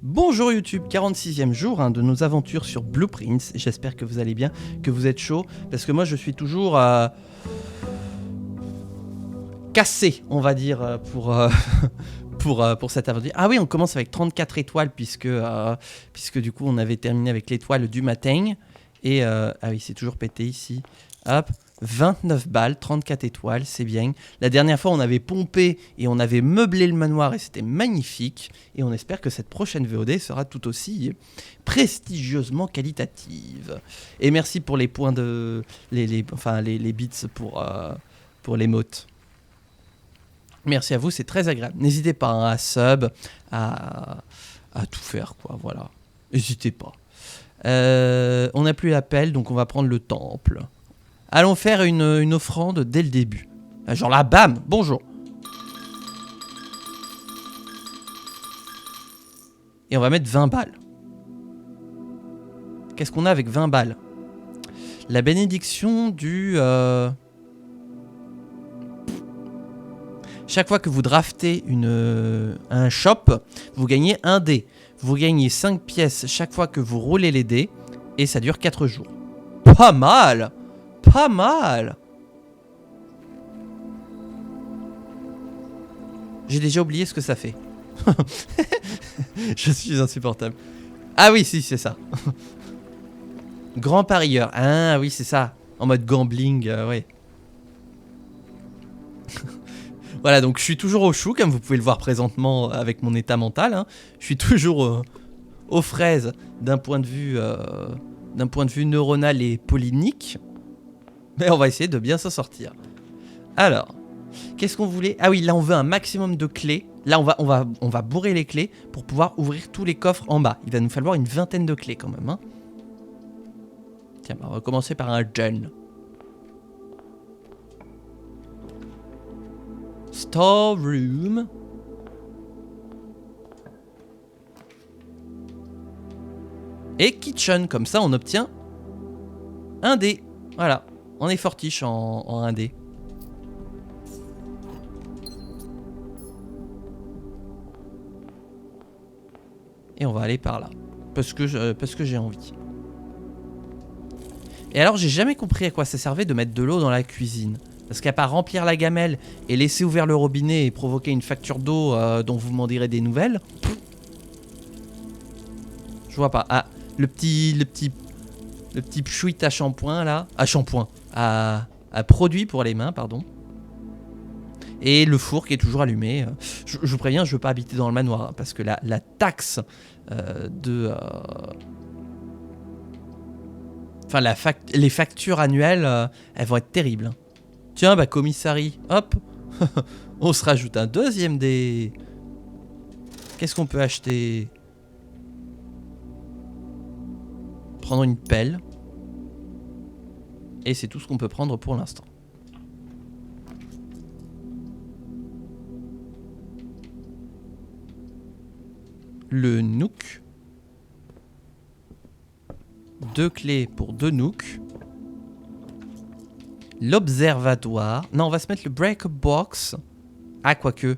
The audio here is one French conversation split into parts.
Bonjour YouTube, 46e jour de nos aventures sur Blueprints. J'espère que vous allez bien, que vous êtes chaud, parce que moi je suis toujours cassé, on va dire, pour cette aventure. Ah oui, on commence avec 34 étoiles, puisque du coup on avait terminé avec l'étoile du matin. Et ah oui, c'est toujours pété ici. Hop, 29 balles, 34 étoiles, c'est bien. La dernière fois, on avait pompé et on avait meublé le manoir et c'était magnifique. Et on espère que cette prochaine VOD sera tout aussi prestigieusement qualitative. Et merci pour les points de... les bits pour les mots. Merci à vous, c'est très agréable. N'hésitez pas à sub, à tout faire, quoi, voilà. N'hésitez pas. On n'a plus l'appel, donc on va prendre le temple. Allons faire une offrande dès le début. Genre là, bam, bonjour. Et on va mettre 20 balles. Qu'est-ce qu'on a avec 20 balles? La bénédiction du... Chaque fois que vous draftez un shop, vous gagnez un dé. Vous gagnez 5 pièces chaque fois que vous roulez les dés. Et ça dure 4 jours. Pas mal! Pas mal! J'ai déjà oublié ce que ça fait. Je suis insupportable. Ah oui, si, c'est ça. Grand parieur. Ah oui, c'est ça. En mode gambling, ouais. Voilà, donc je suis toujours au chou, comme vous pouvez le voir présentement avec mon état mental. Hein. Je suis toujours aux fraises d'un point de vue neuronal et polynique. Mais on va essayer de bien s'en sortir. Alors, qu'est-ce qu'on voulait? Ah oui, là on veut un maximum de clés. Là on va bourrer les clés pour pouvoir ouvrir tous les coffres en bas. Il va nous falloir une vingtaine de clés quand même. Hein. Tiens, on va commencer par un gen. Storeroom. Et kitchen, comme ça on obtient un dé. Voilà, on est fortiche en 1 dé. Et on va aller par là, parce que j'ai envie. Et alors j'ai jamais compris à quoi ça servait de mettre de l'eau dans la cuisine. Parce qu'à part remplir la gamelle et laisser ouvert le robinet et provoquer une facture d'eau dont vous m'en direz des nouvelles. Je vois pas. Ah, le petit pchouit à shampoing là. À shampoing. À produit pour les mains, pardon. Et le four qui est toujours allumé. Je vous préviens, je veux pas habiter dans le manoir. Hein, parce que la taxe Enfin, les factures annuelles, elles vont être terribles. Hein. Tiens, bah commissariat, hop. On se rajoute un deuxième dé. Qu'est-ce qu'on peut acheter? Prendre une pelle. Et c'est tout ce qu'on peut prendre pour l'instant. Le nook. 2 clés pour 2 nooks. L'observatoire. Non, on va se mettre le break box. Ah, quoique.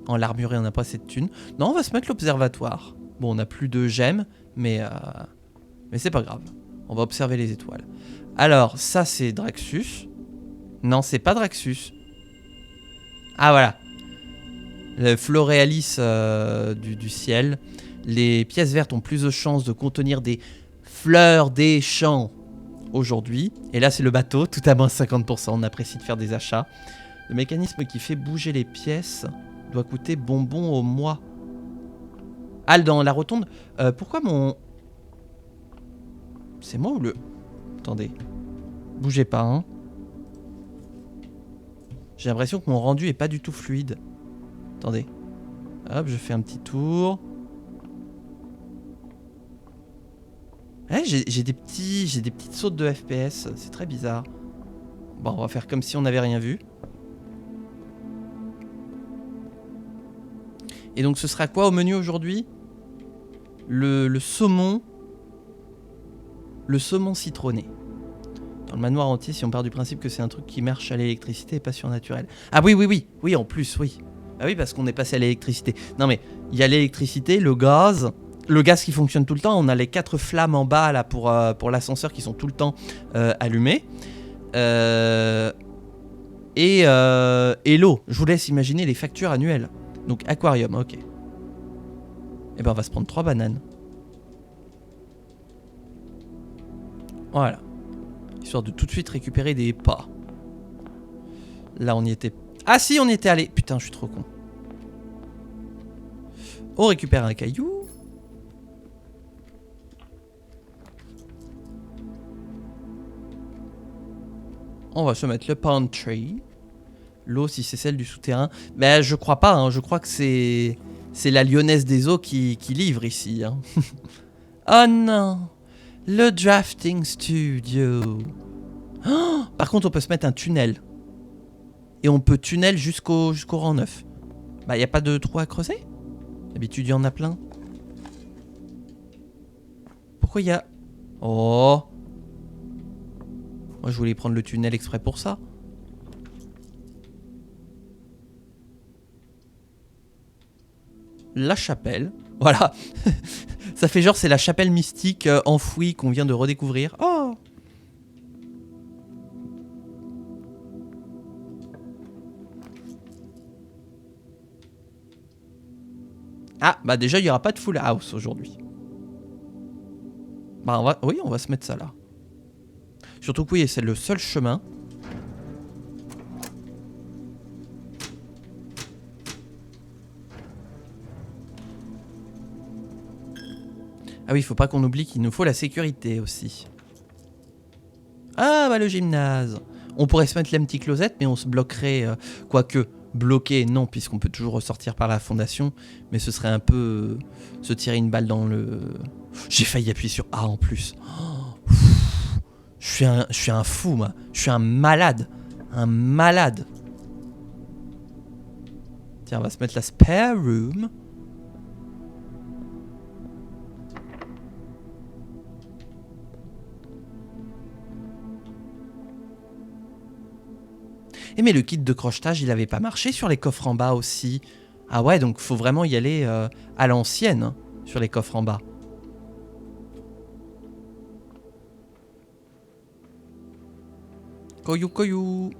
En l'armuré, on n'a pas assez de thunes. Non, on va se mettre l'observatoire. Bon, on n'a plus de gemmes, mais c'est pas grave. On va observer les étoiles. Alors, ça, c'est Draxus. Non, c'est pas Draxus. Ah, voilà. Le Floréalis du ciel. Les pièces vertes ont plus de chances de contenir des fleurs des champs aujourd'hui. Et là, c'est le bateau, tout à moins 50%. On apprécie de faire des achats. Le mécanisme qui fait bouger les pièces doit coûter bonbon au mois. Ah, dans la rotonde. Pourquoi mon... C'est moi ou le... Attendez. Bougez pas, hein. J'ai l'impression que mon rendu est pas du tout fluide. Attendez. Hop, je fais un petit tour. Ouais, j'ai des petites sautes de FPS. C'est très bizarre. Bon, on va faire comme si on n'avait rien vu. Et donc ce sera quoi au menu aujourd'hui? Le saumon. Le saumon citronné. Dans le manoir entier, si on part du principe que c'est un truc qui marche à l'électricité et pas surnaturel. Ah oui, oui, oui. Oui, en plus, oui. Ah oui, parce qu'on est passé à l'électricité. Non mais, il y a l'électricité, le gaz le gaz qui fonctionne tout le temps. On a les 4 flammes en bas là pour l'ascenseur qui sont tout le temps allumées. Et l'eau. Je vous laisse imaginer les factures annuelles. Donc aquarium, ok. Et ben on va se prendre 3 bananes. Voilà. Histoire de tout de suite récupérer des pas. Là on y était... Ah si, on y était allé. Putain, je suis trop con. On récupère un caillou. On va se mettre le pantry. L'eau, si c'est celle du souterrain. Mais je crois pas, hein. Je crois que c'est la Lyonnaise des eaux qui livre ici. Hein. Oh non. Le drafting studio. Oh, par contre, on peut se mettre un tunnel. Et on peut tunnel jusqu'au rang 9. Bah, y a pas de trou à creuser? D'habitude, il y en a plein. Pourquoi il y a... Oh. Moi, je voulais prendre le tunnel exprès pour ça. La chapelle. Voilà. Ça fait genre, c'est la chapelle mystique enfouie qu'on vient de redécouvrir. Oh. Ah, bah déjà, il n'y aura pas de full house aujourd'hui. Bah, oui, on va se mettre ça là. Surtout que oui, c'est le seul chemin. Ah oui, il faut pas qu'on oublie qu'il nous faut la sécurité aussi. Ah bah le gymnase. On pourrait se mettre l'empty closet, mais on se bloquerait... quoique, bloqué, non, puisqu'on peut toujours ressortir par la fondation. Mais ce serait un peu... se tirer une balle dans le... J'ai failli appuyer sur A en plus. Oh, je suis un fou, moi. Je suis un malade. Un malade. Tiens, on va se mettre la spare room. Et mais le kit de crochetage, il avait pas marché sur les coffres en bas aussi. Ah ouais, donc faut vraiment y aller à l'ancienne hein, sur les coffres en bas. Koyou koyou.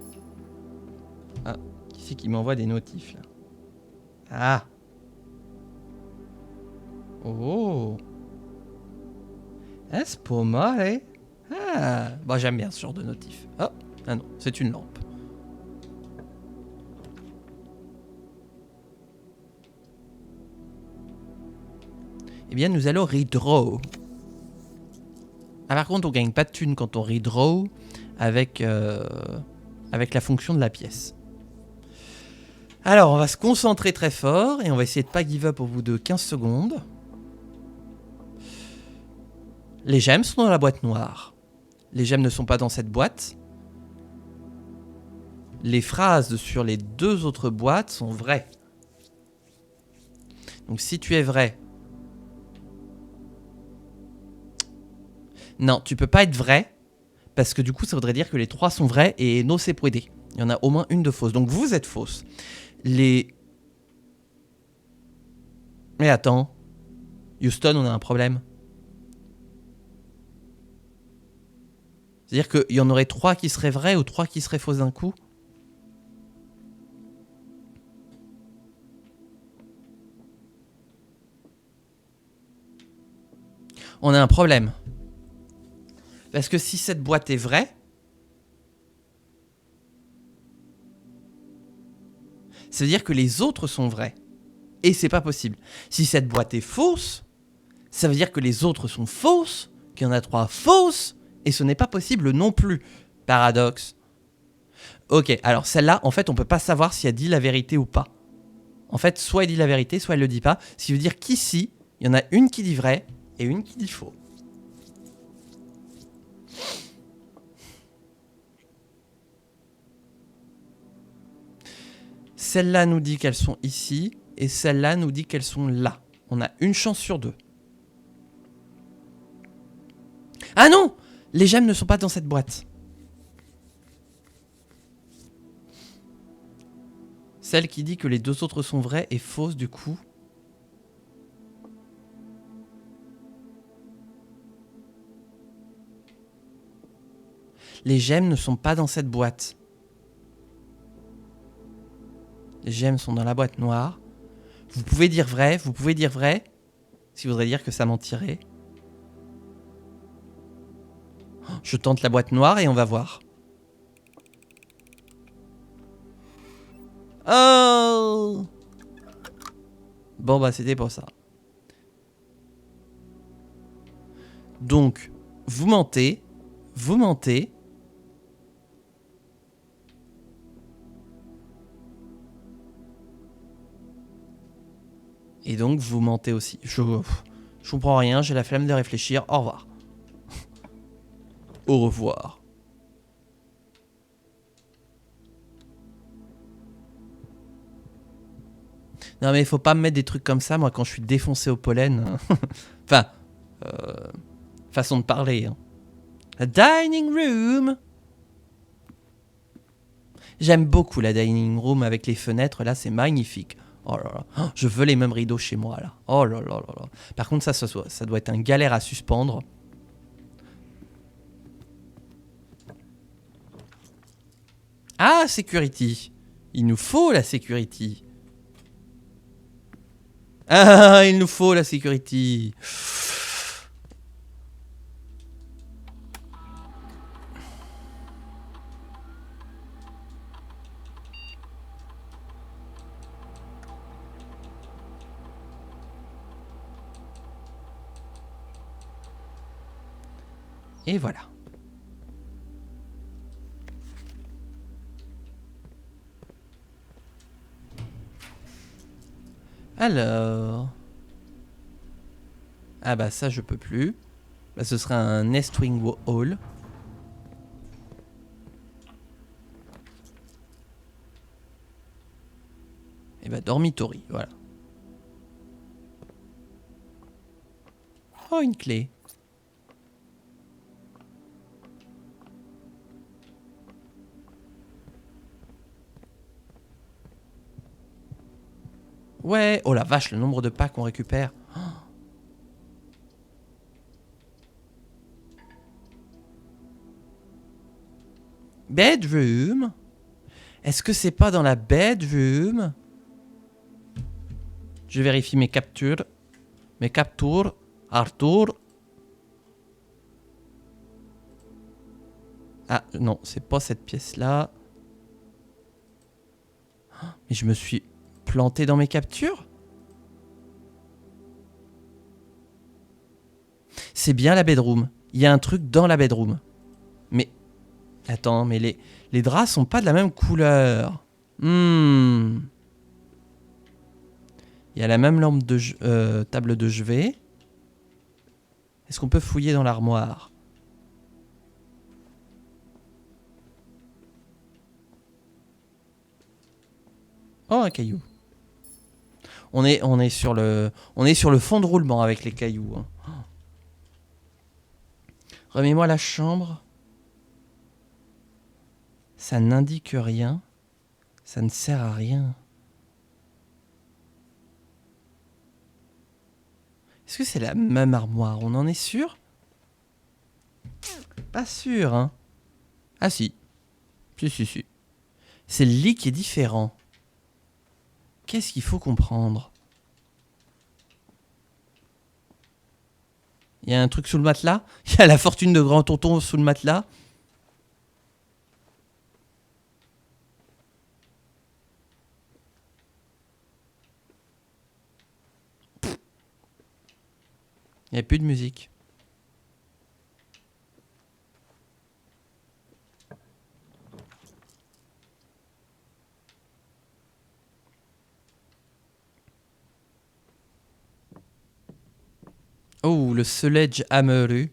Ah, qui c'est qui m'envoie des notifs là? Ah. Oh. Ah, c'est pas mal, hein? Ah. Bah j'aime bien ce genre de notif. Oh. Ah non, c'est une lampe. Eh bien, nous allons redraw. Ah, par contre, on gagne pas de thunes quand on redraw avec la fonction de la pièce. Alors, on va se concentrer très fort et on va essayer de pas give up au bout de 15 secondes. Les gemmes sont dans la boîte noire. Les gemmes ne sont pas dans cette boîte. Les phrases sur les 2 autres boîtes sont vraies. Donc, si tu es vrai... Non, tu peux pas être vrai, parce que du coup, ça voudrait dire que les 3 sont vrais et no se puede. Il y en a au moins une de fausse. Donc vous êtes fausse. Mais attends. Houston, on a un problème. C'est-à-dire qu'il y en aurait 3 qui seraient vrais ou 3 qui seraient fausses d'un coup. On a un problème. Parce que si cette boîte est vraie, ça veut dire que les autres sont vrais. Et c'est pas possible. Si cette boîte est fausse, ça veut dire que les autres sont fausses, qu'il y en a 3 fausses, et ce n'est pas possible non plus. Paradoxe. Ok, alors celle-là, en fait, on peut pas savoir si elle dit la vérité ou pas. En fait, soit elle dit la vérité, soit elle le dit pas. Ce qui veut dire qu'ici, il y en a une qui dit vrai et une qui dit faux. Celle-là nous dit qu'elles sont ici et celle-là nous dit qu'elles sont là. On a une chance sur 2. Ah non! Les gemmes ne sont pas dans cette boîte. Celle qui dit que les 2 autres sont vraies est fausse du coup. Les gemmes ne sont pas dans cette boîte. Les gemmes sont dans la boîte noire. Vous pouvez dire vrai, vous pouvez dire vrai. Si vous voudrez dire que ça mentirait. Je tente la boîte noire et on va voir. Oh! Bon bah c'était pour ça. Donc, vous mentez. Vous mentez. Et donc, vous mentez aussi. Je comprends rien, j'ai la flemme de réfléchir. Au revoir. Au revoir. Non mais il faut pas me mettre des trucs comme ça, moi, quand je suis défoncé au pollen. Enfin, façon de parler. Hein. La dining room. J'aime beaucoup la dining room avec les fenêtres, là, c'est magnifique. Oh là là, oh, je veux les mêmes rideaux chez moi, là. Oh là là là là. Par contre, ça doit être un galère à suspendre. Ah, security. Il nous faut la security. Ah, il nous faut la security. Et voilà. Alors... Ah bah ça je peux plus. Bah, ce sera un Nest Wing Hall. Et bah dormitory, voilà. Oh, une clé. Ouais, oh la vache, le nombre de pas qu'on récupère. Oh. Bedroom. Est-ce que c'est pas dans la bedroom? Je vérifie mes captures. Mes captures. Arthur. Ah non, c'est pas cette pièce-là. Mais je me suis planté dans mes captures? C'est bien la bedroom. Il y a un truc dans la bedroom. Mais... Attends, mais les draps sont pas de la même couleur. Il y a la même lampe de table de chevet. Est-ce qu'on peut fouiller dans l'armoire? Oh, un caillou. On est sur le fond de roulement avec les cailloux. Hein. Remets-moi la chambre. Ça n'indique rien. Ça ne sert à rien. Est-ce que c'est la même armoire? On en est sûr? Pas sûr, hein. Ah si. Si. C'est le lit qui est différent. Qu'est-ce qu'il faut comprendre? Il y a un truc sous le matelas? Il y a la fortune de grand-tonton sous le matelas? Il n'y a plus de musique. Oh, le Sledgehammer.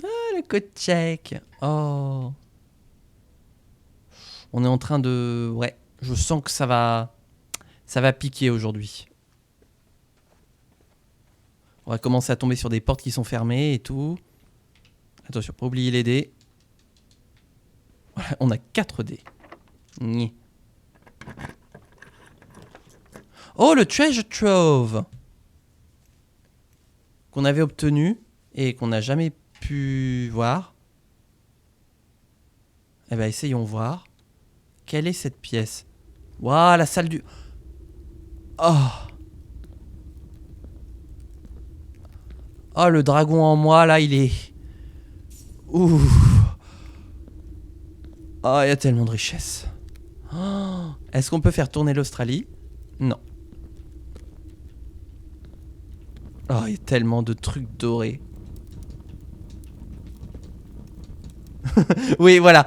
Ah, le code check. Oh. On est en train de... Ouais, je sens que ça va piquer aujourd'hui. On va commencer à tomber sur des portes qui sont fermées et tout. Attention, pas oublier les dés. Voilà, on a 4 dés. Ni. Oh, le treasure trove. qu'on avait obtenu et qu'on n'a jamais pu voir. Eh ben, essayons voir. Quelle est cette pièce? Waouh, la salle du... Oh. Oh, le dragon en moi, là, il est... Ouh. Oh, il y a tellement de richesse. Oh. Est-ce qu'on peut faire tourner l'Australie? Non. Oh, il y a tellement de trucs dorés. Oui, voilà.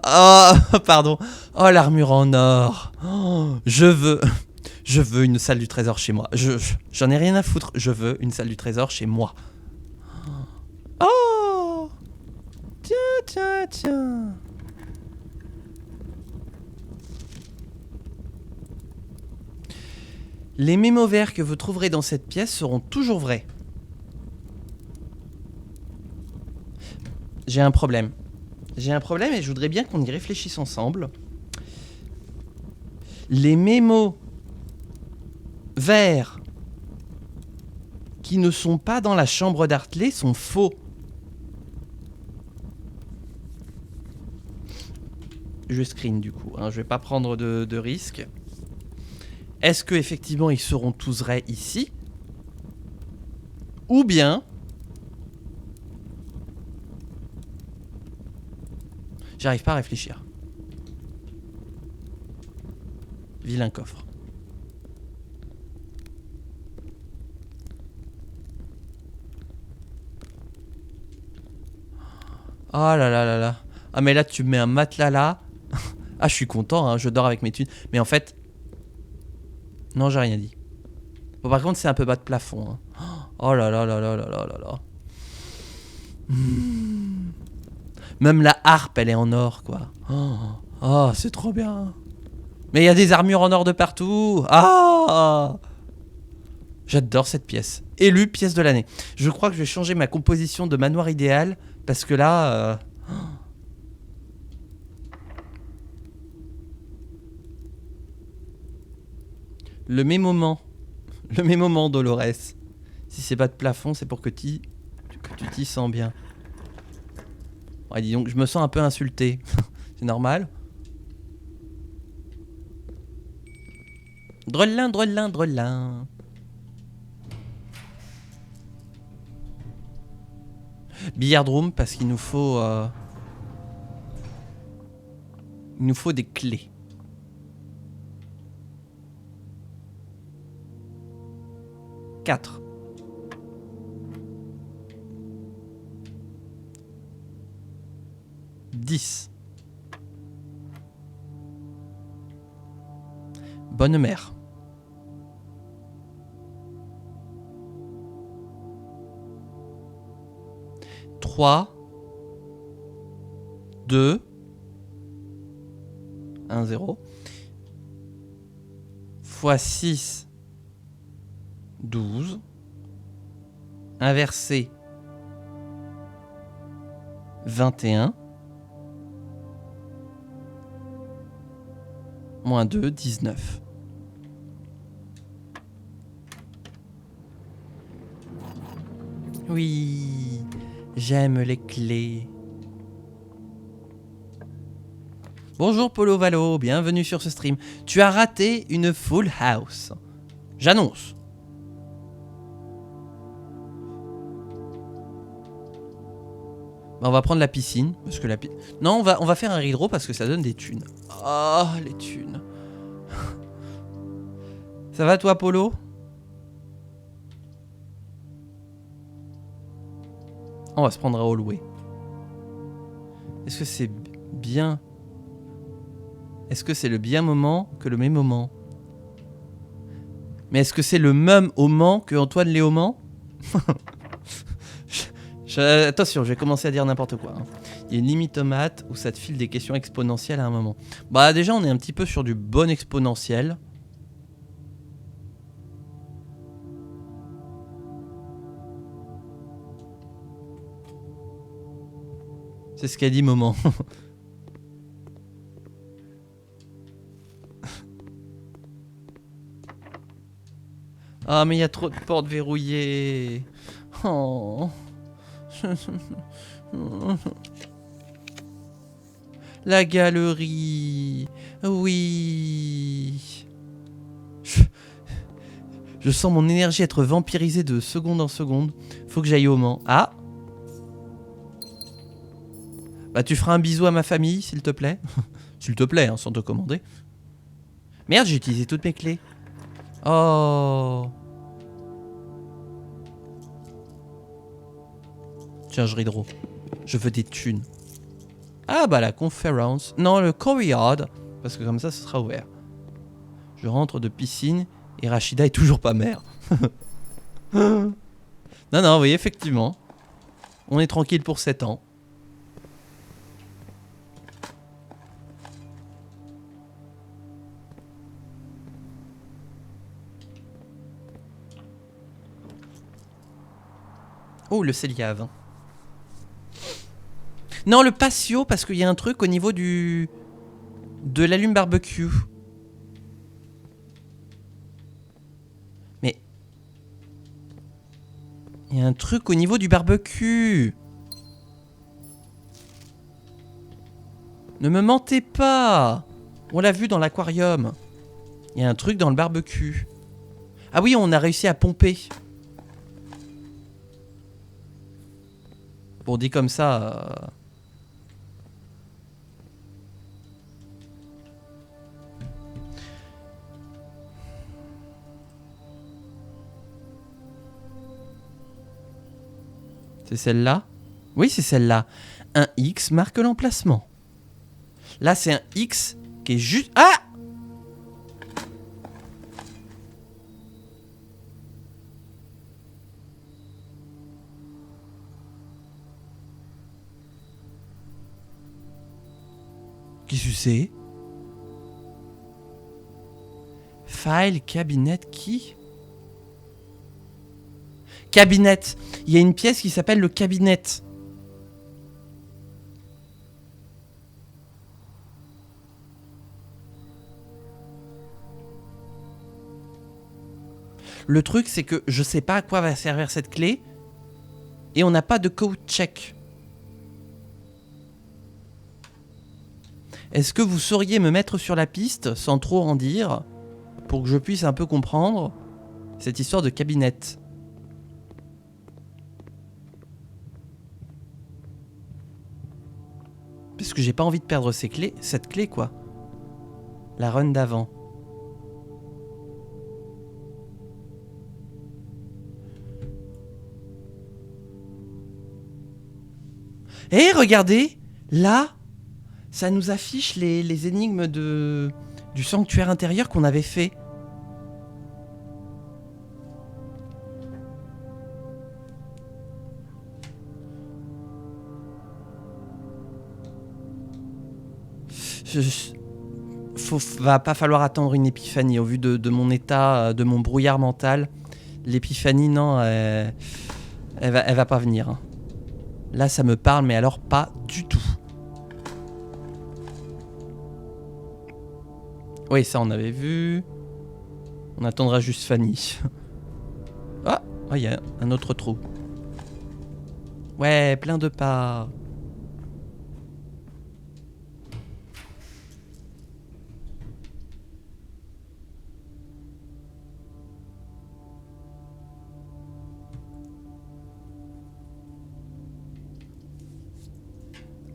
Oh, pardon. Oh, l'armure en or. Oh, je veux une salle du trésor chez moi. J'en ai rien à foutre. Je veux une salle du trésor chez moi. Oh. Tiens, tiens, tiens. Les mémos verts que vous trouverez dans cette pièce seront toujours vrais. J'ai un problème. J'ai un problème et je voudrais bien qu'on y réfléchisse ensemble. Les mémos verts qui ne sont pas dans la chambre d'Hartley sont faux. Je screen du coup, hein, je vais pas prendre de risque. Est-ce que effectivement ils seront tous vrais ici? Ou bien... J'arrive pas à réfléchir. Vilain coffre. Oh là là là là. Ah mais là tu me mets un matelas là. Ah je suis content, hein, je dors avec mes thunes. Mais en fait... Non, j'ai rien dit. Bon par contre c'est un peu bas de plafond. Hein. Oh là là là là là là là là. Même la harpe elle est en or quoi. Oh c'est trop bien. Mais il y a des armures en or de partout. Ah, j'adore cette pièce. Élue pièce de l'année. Je crois que je vais changer ma composition de manoir idéal. Parce que là... Le même moment. Le même moment, Dolores. Si c'est pas de plafond, c'est pour que tu t'y sens bien. Ouais, dis donc, je me sens un peu insulté. C'est normal. Drôlin, drôlin, drôlin. Billiard room parce qu'il nous faut... Il nous faut des clés. Quatre. Dix. Bonne mère. Trois. 2. 1, 0. Fois 6. 12. Inversé. 21. Moins 2, 19. Oui, j'aime les clés. Bonjour Polo Valo, bienvenue sur ce stream. Tu as raté une full house. J'annonce. Bah, on va prendre la piscine parce que non, on va faire un hydro parce que ça donne des thunes. Oh, les thunes. Ça va toi Polo? On va se prendre à Holloway. Est-ce que c'est bien? Est-ce que c'est le bien moment que le même moment? Mais est-ce que c'est le même moment que Antoine Léaumont? Attention, je vais commencer à dire n'importe quoi. Hein. Il y a une limite aux maths où ça te file des questions exponentielles à un moment. Bah déjà, on est un petit peu sur du bon exponentiel. C'est ce qu'a dit Moment. Ah, mais il y a trop de portes verrouillées. Oh. La galerie. Oui. Je sens mon énergie être vampirisée de seconde en seconde. Faut que j'aille au Mans. Ah. Bah tu feras un bisou à ma famille, s'il te plaît. S'il te plaît, hein, sans te commander. Merde, j'ai utilisé toutes mes clés. Oh. Tiens, je rideau. Je veux des thunes. Ah bah la conférence. Non, le courtyard. Parce que comme ça, ce sera ouvert. Je rentre de piscine et Rachida est toujours pas mère. Non, non, oui, effectivement. On est tranquille pour 7 ans. Oh, le Céliave. Non, le patio, parce qu'il y a un truc au niveau du... de l'allume barbecue. Mais... il y a un truc au niveau du barbecue. Ne me mentez pas. On l'a vu dans l'aquarium. Il y a un truc dans le barbecue. Ah oui, on a réussi à pomper. Bon, dit comme ça... C'est celle-là? Oui, c'est celle-là. Un X marque l'emplacement. Là, c'est un X qui est juste... Ah! Qu'est-ce que c'est? File, cabinet, qui? Cabinet. Il y a une pièce qui s'appelle le cabinet. Le truc, c'est que je sais pas à quoi va servir cette clé. Et on n'a pas de code check. Est-ce que vous sauriez me mettre sur la piste, sans trop en dire, pour que je puisse un peu comprendre cette histoire de cabinet? Parce que j'ai pas envie de perdre ces clés, cette clé quoi. La run d'avant. Eh, regardez, là, ça nous affiche les énigmes du sanctuaire intérieur qu'on avait fait. Va pas falloir attendre une épiphanie au vu de mon état, de mon brouillard mental. L'épiphanie, non, elle va pas venir. Hein. Là, ça me parle, mais alors pas du tout. Oui, ça, on avait vu. On attendra juste Fanny. Ah, il y a un autre trou. Ouais, plein de pas.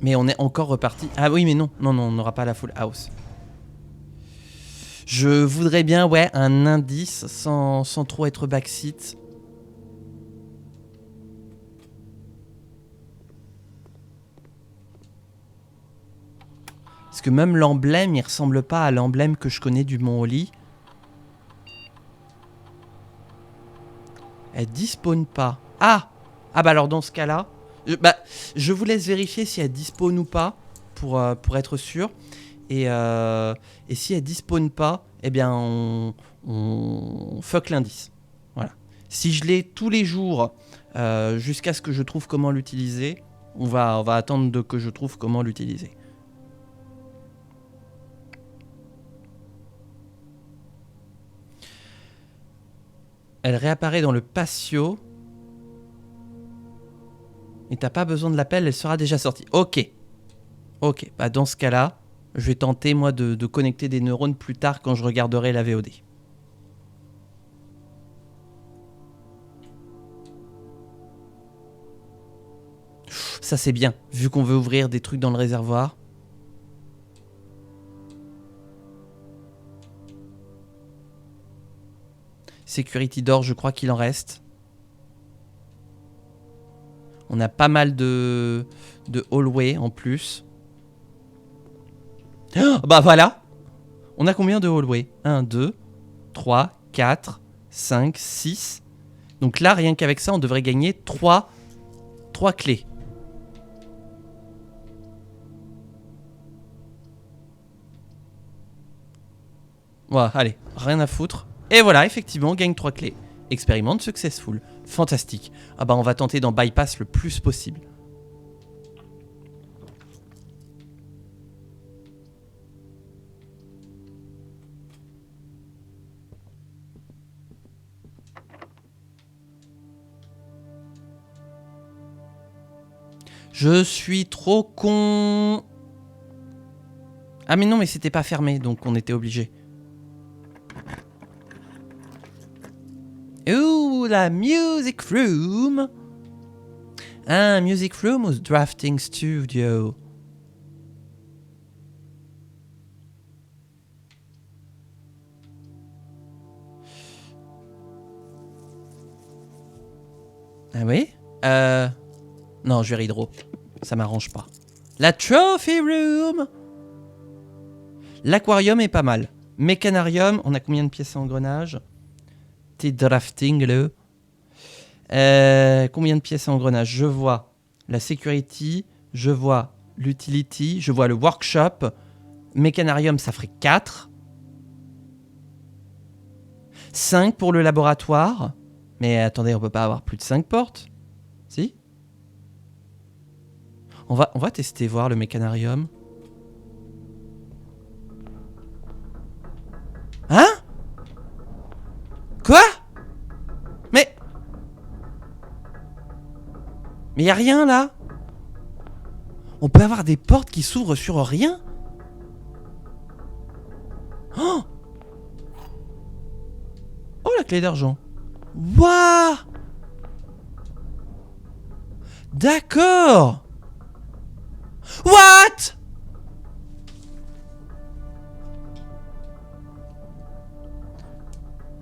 Mais on est encore reparti. Ah oui, mais non, non, non, on n'aura pas la full house. Je voudrais bien, ouais, un indice sans trop être backseat. Parce que même l'emblème, il ressemble pas à l'emblème que je connais du Mont Oli. Elle despawn pas. Ah! Ah bah alors dans ce cas-là, je vous laisse vérifier si elle despawn ou pas pour être sûr. Et si elle despawn pas, eh bien on fuck l'indice. Voilà. Si je l'ai tous les jours jusqu'à ce que je trouve comment l'utiliser, on va attendre que je trouve comment l'utiliser. Elle réapparaît dans le patio. Et t'as pas besoin de l'appel, elle sera déjà sortie. Ok. Ok, bah dans ce cas-là, je vais tenter moi de connecter des neurones plus tard quand je regarderai la VOD. Ça c'est bien, vu qu'on veut ouvrir des trucs dans le réservoir. Security door, je crois qu'il en reste. On a pas mal de hallway en plus. Oh, bah voilà. On a combien de hallway? 1, 2, 3, 4, 5, 6. Donc là, rien qu'avec ça, on devrait gagner 3 clés. Voilà, allez, rien à foutre. Et voilà, effectivement, on gagne 3 clés. Expérimente successful. Fantastique. Ah bah on va tenter d'en bypass le plus possible. Je suis trop con. Ah mais non, mais c'était pas fermé, donc on était obligé. Ouh, la music room. Ah, music room ou drafting studio. Ah oui? Non, je vais hydro. Ça m'arrange pas. La trophy room. L'aquarium est pas mal. Mécanarium, on a combien de pièces à engrenage? T'es drafting le. Combien de pièces à engrenage? Je vois la security, je vois l'utility, je vois le workshop. Mécanarium, ça ferait 4. 5 pour le laboratoire. Mais attendez, on peut pas avoir plus de 5 portes? Si? On va tester, voir le mécanarium. Hein? Quoi? Mais y a rien là? On peut avoir des portes qui s'ouvrent sur rien? Oh, oh la clé d'argent. Waouh! D'accord! What?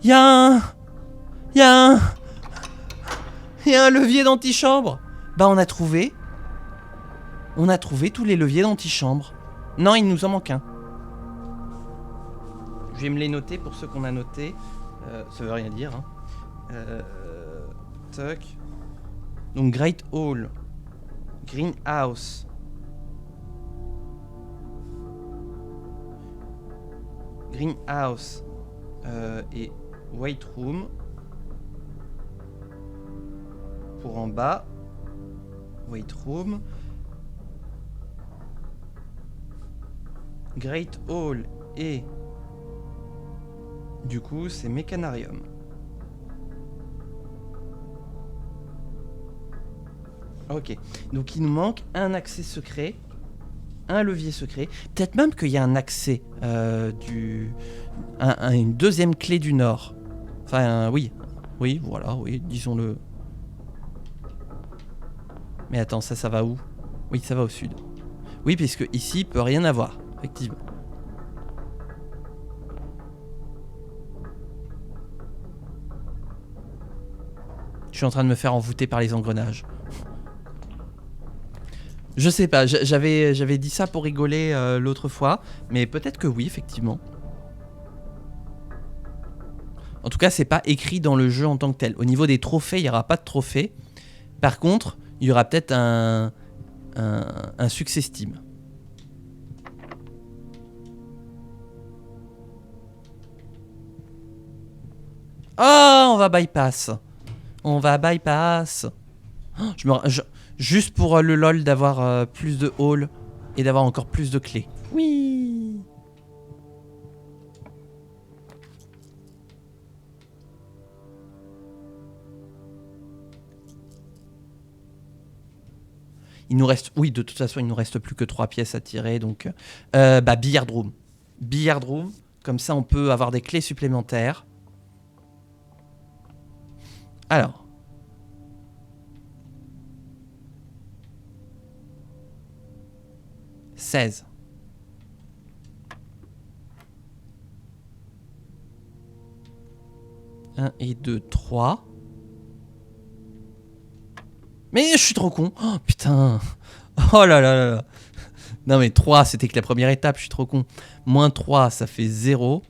Y'a un levier d'antichambre. Bah on a trouvé tous les leviers d'antichambre. Non, il nous en manque un. Je vais me les noter pour ceux qu'on a notés. Ça veut rien dire. Hein. Toc. Donc Great Hall, Greenhouse, et White Room pour en bas. White Room, Great Hall et du coup c'est Mécanarium. Ok, donc il nous manque un accès secret, un levier secret, peut-être même qu'il y a un accès une deuxième clé du nord. Enfin oui, voilà, disons-le. Mais attends, ça va où? Oui, ça va au sud. Oui, puisque ici, il peut rien avoir, effectivement. Je suis en train de me faire envoûter par les engrenages. Je sais pas, j'avais dit ça pour rigoler l'autre fois, mais peut-être que oui, effectivement. En tout cas, c'est pas écrit dans le jeu en tant que tel. Au niveau des trophées, il n'y aura pas de trophée. Par contre, il y aura peut-être un succès Steam. Oh, on va bypass. Oh, juste pour le lol d'avoir plus de halls et d'avoir encore plus de clés. Oui. Il nous reste... Oui, de toute façon, il nous reste plus que 3 pièces à tirer. Donc, Billiard Room. Billiard Room. Comme ça, on peut avoir des clés supplémentaires. Alors. « 16. » 1 et 2, 3. Mais je suis trop con. Oh putain. Oh là là là là. Non mais 3, c'était que la première étape, je suis trop con. Moins 3, ça fait 0.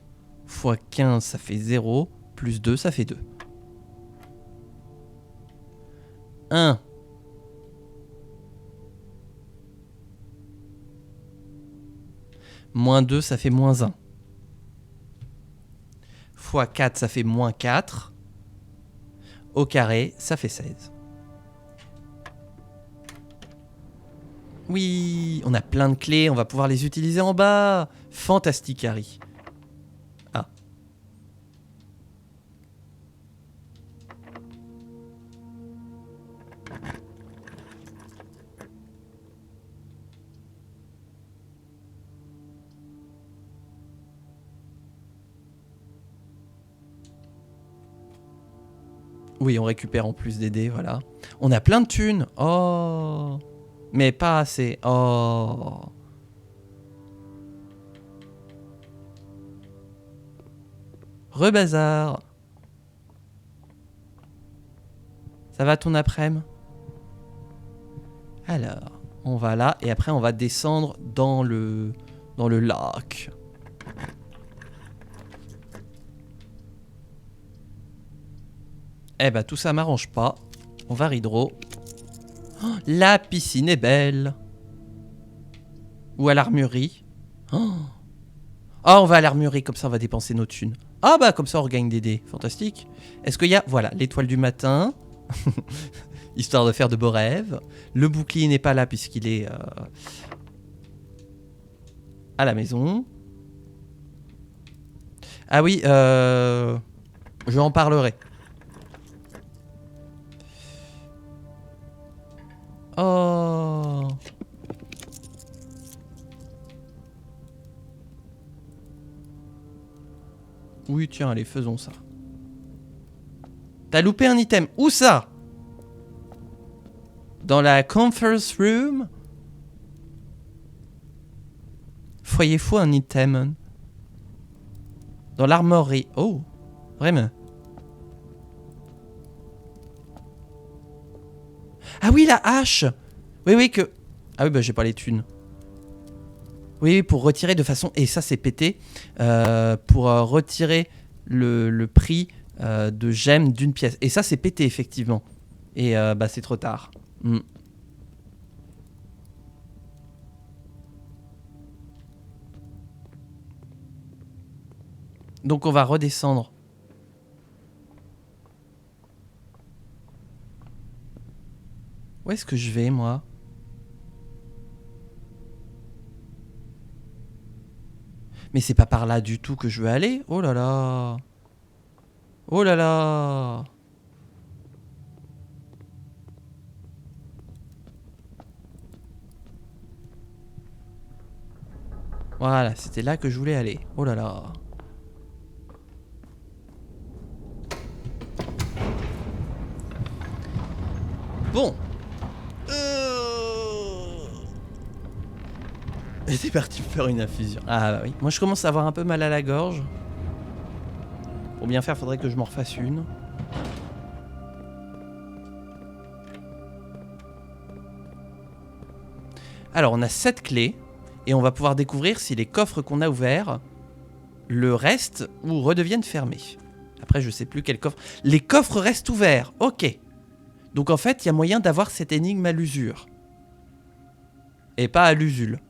Fois 15, ça fait 0. Plus 2, ça fait 2. 1. Moins 2, ça fait moins 1. Fois 4, ça fait moins 4. Au carré, ça fait 16. Oui, on a plein de clés, on va pouvoir les utiliser en bas. Fantastique, Harry. Ah. Oui, on récupère en plus des dés, voilà. On a plein de thunes. Oh. Mais pas assez. Oh. Rebazar. Ça va ton après-midi? Alors, on va là et après on va descendre dans le lac. Eh ben tout ça m'arrange pas. On va hydro. Oh, la piscine est belle. Ou à l'armurerie. Oh. Oh, on va à l'armurerie, comme ça on va dépenser nos thunes. Ah bah comme ça on regagne des dés. Fantastique. Est-ce qu'il y a... Voilà, l'étoile du matin. Histoire de faire de beaux rêves. Le bouclier n'est pas là puisqu'il est à la maison. Ah oui, je en parlerai. Oh. Oui, tiens, allez, faisons ça. T'as loupé un item. Où ça? Dans la conference room? Voyez-vous un item? Dans l'armorerie. Oh, vraiment? Ah oui, la hache. Oui, oui, que... Ah oui, bah j'ai pas les thunes. Oui, pour retirer de façon... Et ça, c'est pété. Pour retirer le prix de gemmes d'une pièce. Et ça, c'est pété, effectivement. Et bah c'est trop tard. Mm. Donc on va redescendre. Où est-ce que je vais, moi? Mais c'est pas par là du tout que je veux aller. Oh là là. Oh là là. Voilà, c'était là que je voulais aller. Oh là là. Bon. J'étais parti faire une infusion. Ah bah oui. Moi je commence à avoir un peu mal à la gorge. Pour bien faire, faudrait que je m'en refasse une. Alors on a 7 clés. Et on va pouvoir découvrir si les coffres qu'on a ouverts le restent ou redeviennent fermés. Après je sais plus quel coffre. Les coffres restent ouverts. Ok. Donc en fait il y a moyen d'avoir cette énigme à l'usure. Et pas à l'usule.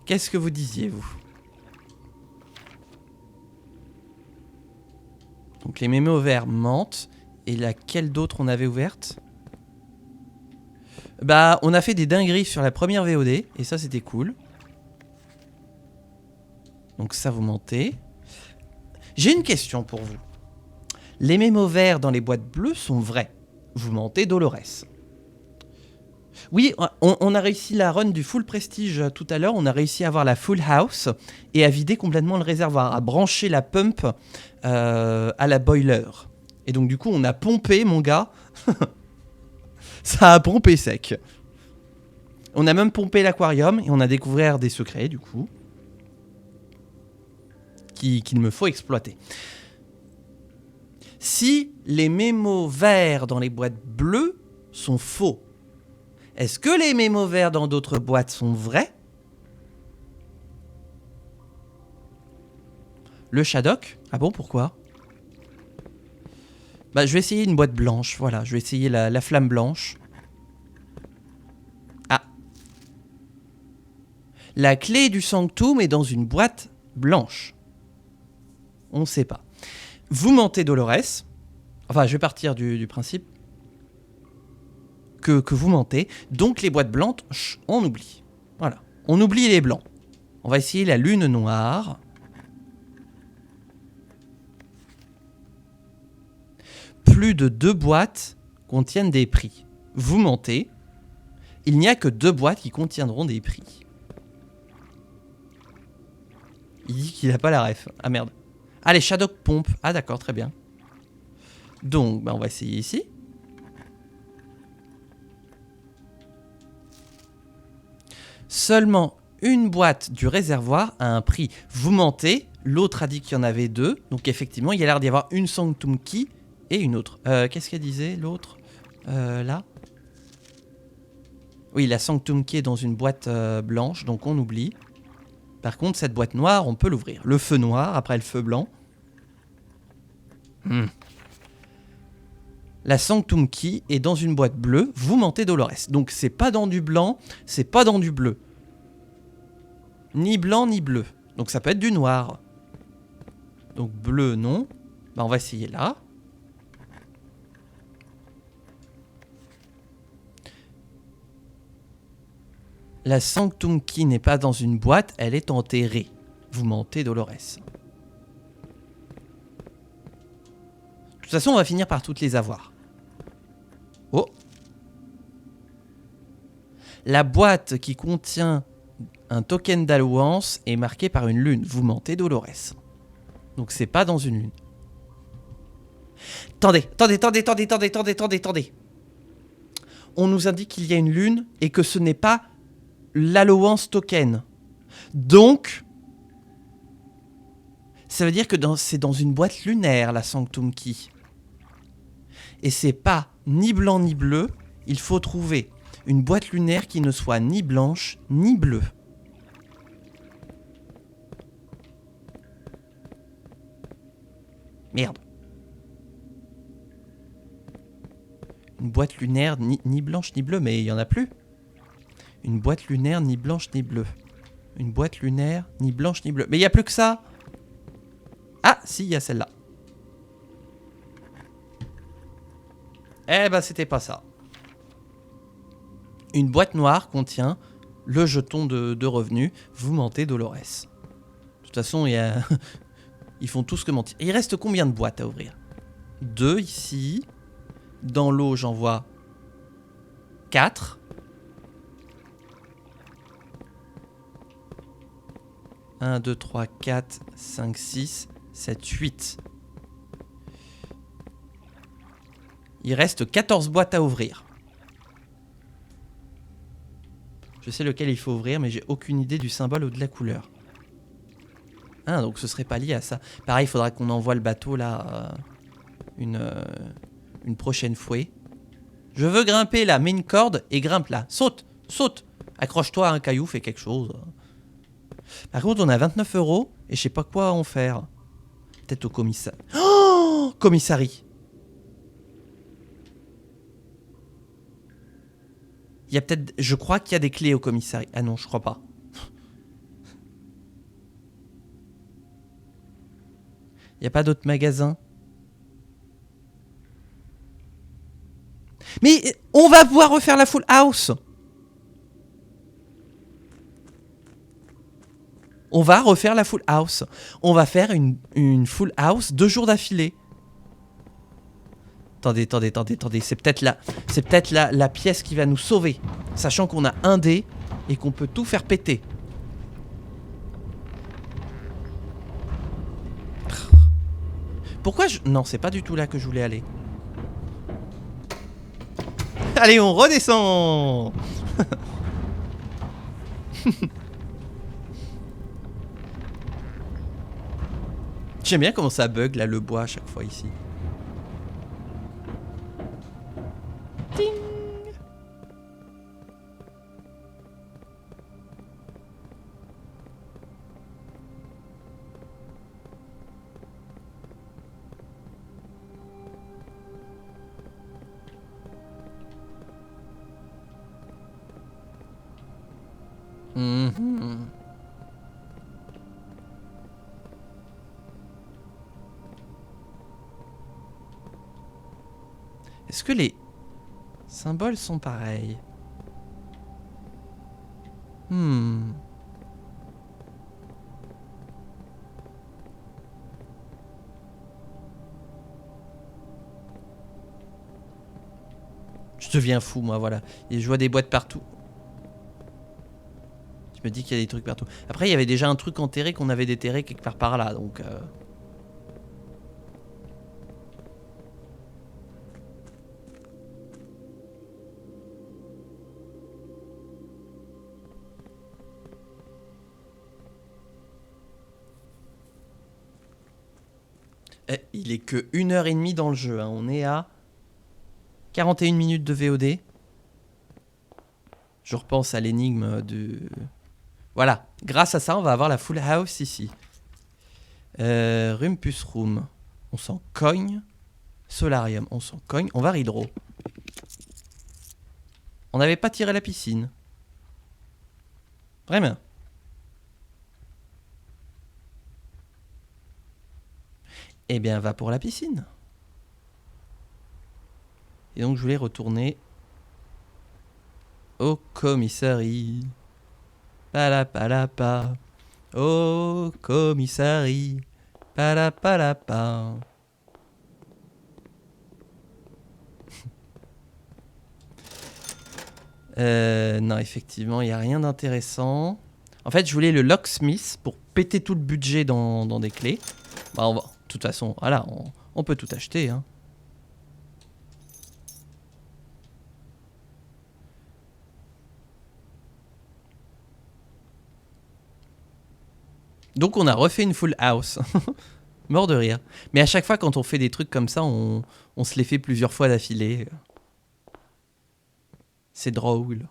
Qu'est-ce que vous disiez, vous? Donc les mémos ouverts mentent. Et laquelle d'autre on avait ouverte? Bah, on a fait des dingueries sur la première VOD. Et ça, c'était cool. Donc ça, vous mentez. J'ai une question pour vous. Les mémos verts dans les boîtes bleues sont vrais. vous mentez Dolores. Oui, on a réussi la run du full prestige tout à l'heure. On a réussi à avoir la full house et à vider complètement le réservoir, à brancher la pump à la boiler. Et donc du coup, on a pompé, mon gars. Ça a pompé sec. On a même pompé l'aquarium et on a découvert des secrets, du coup, qu'il me faut exploiter. Si les mémos verts dans les boîtes bleues sont faux, est-ce que les mémos verts dans d'autres boîtes sont vrais? Le Shadok? Ah bon, pourquoi? Bah, je vais essayer une boîte blanche, voilà. Je vais essayer la flamme blanche. Ah. La clé du Sanctum est dans une boîte blanche. On ne sait pas. Vous mentez Dolores. Enfin, je vais partir du principe que vous mentez. Donc les boîtes blanches, on oublie. Voilà. On oublie les blancs. On va essayer la lune noire. Plus de 2 boîtes contiennent des prix. Vous mentez. Il n'y a que 2 boîtes qui contiendront des prix. Il dit qu'il n'a pas la ref. Ah merde. Allez, Shadok pompe. Ah d'accord, très bien. Donc, bah, on va essayer ici. Seulement une boîte du réservoir a un prix. Vous mentez, l'autre a dit qu'il y en avait 2. Donc effectivement, il y a l'air d'y avoir une Sanctum Key et une autre. Qu'est-ce qu'elle disait, l'autre là. Oui, la Sanctum Key est dans une boîte blanche, donc on oublie. Par contre, cette boîte noire, on peut l'ouvrir. Le feu noir, après le feu blanc. La Sanctum Key est dans une boîte bleue. Vous mentez Dolores. Donc c'est pas dans du blanc, c'est pas dans du bleu. Ni blanc, ni bleu. Donc ça peut être du noir. Donc bleu, non. Bah, on va essayer là. La Sanctum Key n'est pas dans une boîte, elle est enterrée. Vous mentez Dolores. De toute façon, on va finir par toutes les avoir. Oh. La boîte qui contient un token d'allouance est marquée par une lune. Vous mentez Dolores. Donc c'est pas dans une lune. Attendez. On nous indique qu'il y a une lune et que ce n'est pas l'allowance token. Donc, ça veut dire que c'est dans une boîte lunaire, la Sanctum Key. Et c'est pas ni blanc ni bleu. Il faut trouver une boîte lunaire qui ne soit ni blanche ni bleue. Merde. Une boîte lunaire ni blanche ni bleue, mais il n'y en a plus. Une boîte lunaire ni blanche ni bleue. Une boîte lunaire ni blanche ni bleue. Mais il n'y a plus que ça. Ah, si, il y a celle-là. Eh ben, c'était pas ça. Une boîte noire contient le jeton de revenus. Vous mentez Dolores. De toute façon, ils font tous que mentir. Et il reste combien de boîtes à ouvrir? 2 ici. Dans l'eau, j'en vois 4. 1, 2, 3, 4, 5, 6, 7, 8. Il reste 14 boîtes à ouvrir. Je sais lequel il faut ouvrir, mais j'ai aucune idée du symbole ou de la couleur. Ah, donc ce serait pas lié à ça. Pareil, il faudra qu'on envoie le bateau là une prochaine fois. Je veux grimper là, mets une corde et grimpe là. Saute, saute. Accroche-toi à un caillou, fais quelque chose. Par contre, on a 29 € et je sais pas quoi en faire. Peut-être au commissariat. Oh, commissariat. Il y a peut-être... Je crois qu'il y a des clés au commissariat. Ah non, je crois pas. Il n'y a pas d'autres magasins. Mais on va pouvoir refaire la full house. On va refaire la full house. On va faire une full house 2 jours d'affilée. Attendez. C'est peut-être la pièce qui va nous sauver. Sachant qu'on a un dé et qu'on peut tout faire péter. Pourquoi je... Non, c'est pas du tout là que je voulais aller. Allez, on redescend. J'aime bien comment ça bug là, le bois à chaque fois ici. Ting. Mhm. Est-ce que les symboles sont pareils? Je deviens fou, moi, voilà. Et je vois des boîtes partout. Je me dis qu'il y a des trucs partout. Après, il y avait déjà un truc enterré qu'on avait déterré quelque part par là, donc... Eh, il est que 1h30 dans le jeu, hein. On est à 41 minutes de VOD. Je repense à l'énigme de... Voilà, grâce à ça, on va avoir la full house ici. Rumpus Room, on s'en cogne. Solarium, on s'en cogne. On va Ridro. On n'avait pas tiré la piscine. Vraiment. Eh bien, va pour la piscine. Et donc, je voulais retourner au commissariat. Palapalapa. Au commissariat. Palapalapa. Non, effectivement, il n'y a rien d'intéressant. En fait, je voulais le locksmith pour péter tout le budget dans des clés. Bah, on va... De toute façon, voilà, on peut tout acheter, hein. Donc on a refait une full house. Mort de rire. Mais à chaque fois quand on fait des trucs comme ça, on se les fait plusieurs fois d'affilée. C'est drôle.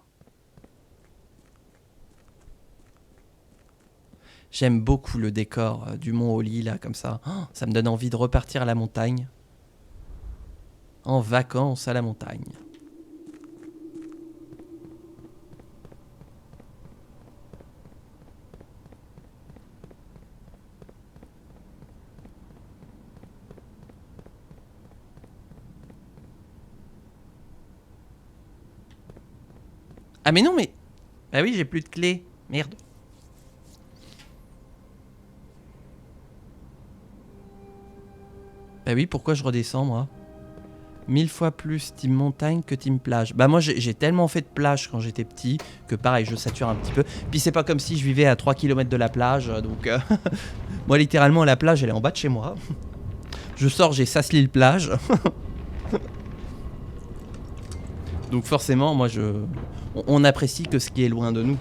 J'aime beaucoup le décor du mont Oli, là, comme ça. Oh, ça me donne envie de repartir à la montagne. En vacances à la montagne. Ah mais non mais... Ah oui, j'ai plus de clés. Merde. Bah oui, pourquoi je redescends, moi? 1000 fois plus team montagne que team plage. Bah moi, j'ai tellement fait de plage quand j'étais petit que pareil, je sature un petit peu. Puis c'est pas comme si je vivais à 3 km de la plage, donc... moi, littéralement, la plage, elle est en bas de chez moi. Je sors, j'ai Saslil plage. Donc forcément, moi, on apprécie que ce qui est loin de nous.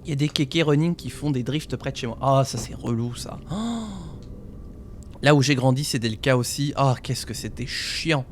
Il y a des kékés running qui font des drifts près de chez moi. Ah, ça c'est relou ça. Oh, là où j'ai grandi, c'était le cas aussi. Ah, qu'est-ce que c'était chiant.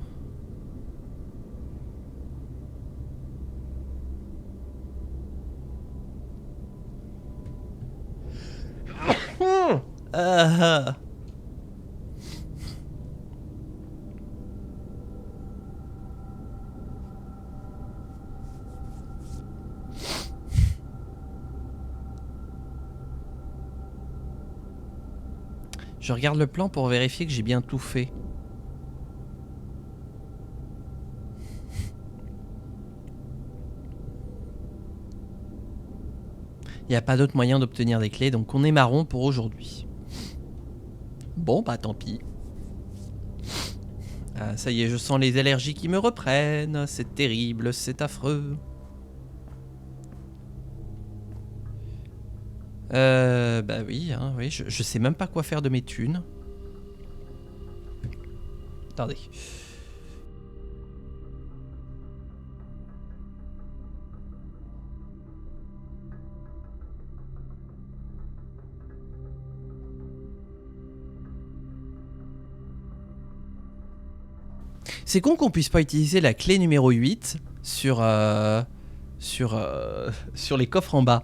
Je regarde le plan pour vérifier que j'ai bien tout fait. Il n'y a pas d'autre moyen d'obtenir des clés, donc on est marron pour aujourd'hui. Bon, bah tant pis. Ah, ça y est, je sens les allergies qui me reprennent. C'est terrible, c'est affreux. Bah oui, hein, oui. Je sais même pas quoi faire de mes thunes. Attendez. C'est con qu'on puisse pas utiliser la clé numéro 8 sur les coffres en bas.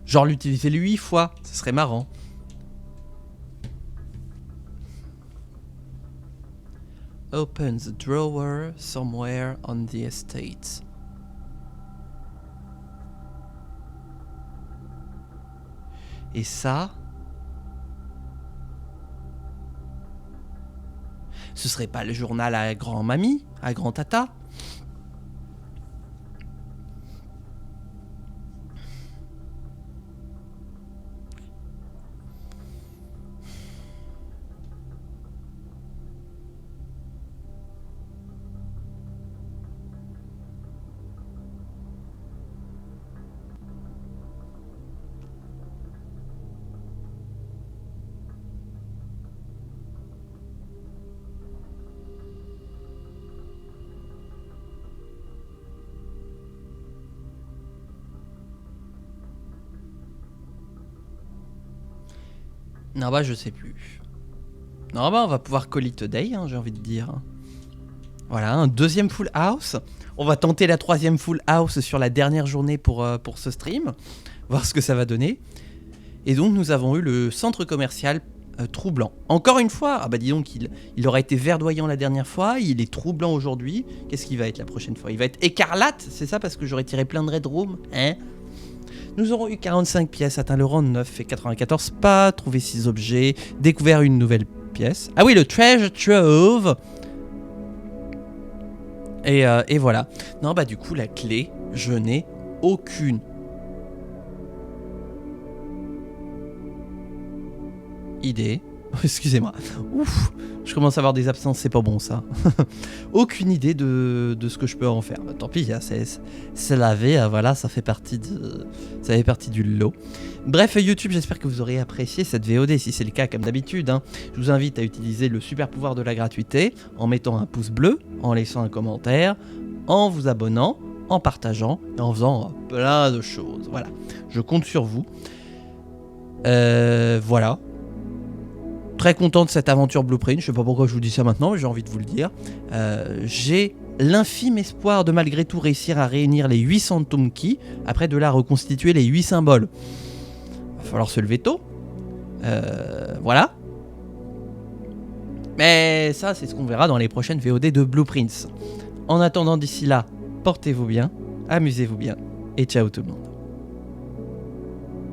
Genre l'utiliser 8 fois, ce serait marrant. Open the drawer somewhere on the estate. Et ça... Ce serait pas le journal à grand-mamie, à grand-tata? Non bah je sais plus. Non bah on va pouvoir call it a day, hein, j'ai envie de dire. Voilà, un deuxième full house. On va tenter la troisième full house sur la dernière journée pour ce stream. Voir ce que ça va donner. Et donc nous avons eu le centre commercial troublant. Encore une fois, ah bah dis donc il aura été verdoyant la dernière fois, il est troublant aujourd'hui. Qu'est-ce qu'il va être la prochaine fois? Il va être écarlate, c'est ça parce que j'aurais tiré plein de red room, hein? Nous aurons eu 45 pièces, atteint le rang 9 et 94 pas, trouvé 6 objets, découvert une nouvelle pièce. Ah oui, le treasure trove. Et voilà. Non, bah du coup, la clé, je n'ai aucune. Idée. Excusez-moi. Ouf, je commence à avoir des absences, c'est pas bon ça. Aucune idée de ce que je peux en faire. Bah, tant pis, c'est la vie, voilà, ça fait partie du lot. Bref, YouTube, j'espère que vous aurez apprécié cette VOD. Si c'est le cas, comme d'habitude, hein, je vous invite à utiliser le super pouvoir de la gratuité en mettant un pouce bleu, en laissant un commentaire, en vous abonnant, en partageant et en faisant plein de choses. Voilà, je compte sur vous. Voilà. Très content de cette aventure Blueprint, je sais pas pourquoi je vous dis ça maintenant, mais j'ai envie de vous le dire. J'ai l'infime espoir de malgré tout réussir à réunir les 800 Tomb Key, après de là reconstituer les 8 symboles. Va falloir se lever tôt. Voilà. Mais ça, c'est ce qu'on verra dans les prochaines VOD de Blueprints. En attendant d'ici là, portez-vous bien, amusez-vous bien, et ciao tout le monde.